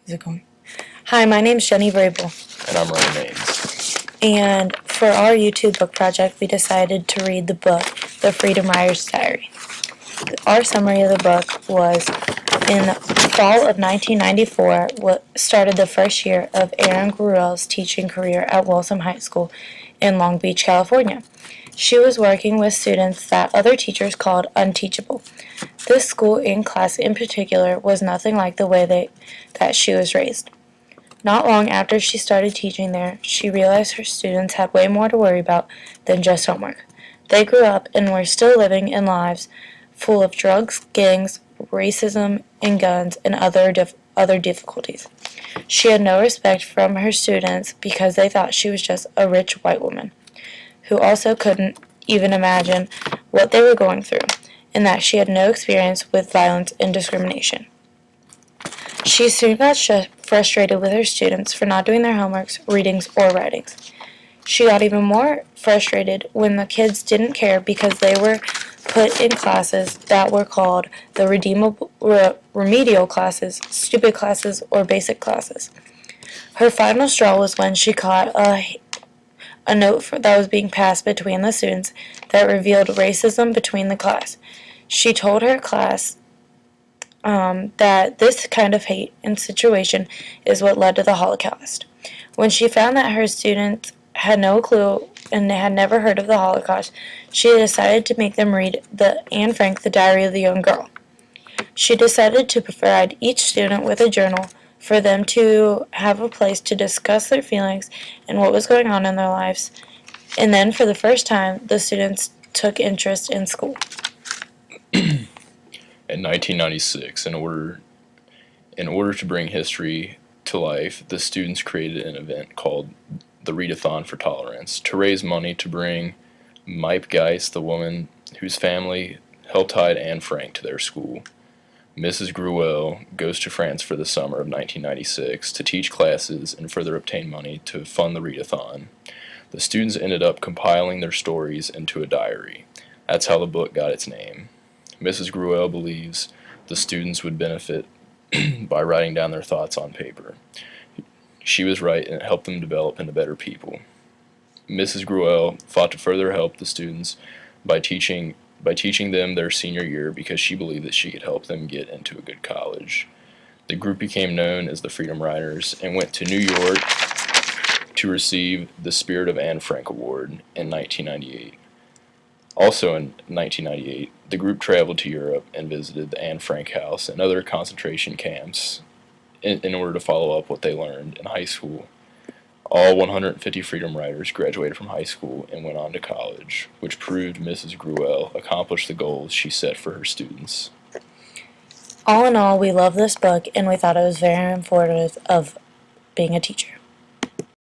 Is it going? Hi, my name's Jenny Vrabel, And I'm Ryan Maines. and for our YouTube book project, we decided to read the book, The Freedom Rider's Diary. Our summary of the book was, in fall of 1994, what started the first year of Erin Gruel's teaching career at Waltham High School in Long Beach, California. She was working with students that other teachers called unteachable. This school and class in particular was nothing like the way that she was raised. Not long after she started teaching there, she realized her students had way more to worry about than just homework. They grew up and were still living in lives full of drugs, gangs, racism, and guns, and other difficulties. She had no respect from her students because they thought she was just a rich white woman, who also couldn't even imagine what they were going through, and that she had no experience with violence and discrimination. She soon got frustrated with her students for not doing their homeworks, readings, or writings. She got even more frustrated when the kids didn't care because they were put in classes that were called the remedial classes, stupid classes, or basic classes. Her final straw was when she caught a note that was being passed between the students that revealed racism between the class. She told her class that this kind of hate and situation is what led to the Holocaust. When she found that her students had no clue and had never heard of the Holocaust, she decided to make them read Anne Frank, The Diary of the Young Girl. She decided to provide each student with a journal for them to have a place to discuss their feelings and what was going on in their lives. And then, for the first time, the students took interest in school. In 1996, in order to bring history to life, the students created an event called the Readathon for Tolerance to raise money to bring Mipe Geist, the woman whose family helped hide Anne Frank, to their school. Mrs. Gruel goes to France for the summer of 1996 to teach classes and further obtain money to fund the Readathon. The students ended up compiling their stories into a diary. That's how the book got its name. Mrs. Gruel believes the students would benefit by writing down their thoughts on paper. She was right, and it helped them develop into better people. Mrs. Gruel fought to further help the students by teaching them their senior year because she believed that she could help them get into a good college. The group became known as the Freedom Riders and went to New York to receive the Spirit of Anne Frank Award in 1998. Also in 1998, the group traveled to Europe and visited the Anne Frank House and other concentration camps in order to follow up what they learned in high school. All 150 Freedom Riders graduated from high school and went on to college, which proved Mrs. Gruel accomplished the goals she set for her students. All in all, we love this book, and we thought it was very informative of being a teacher.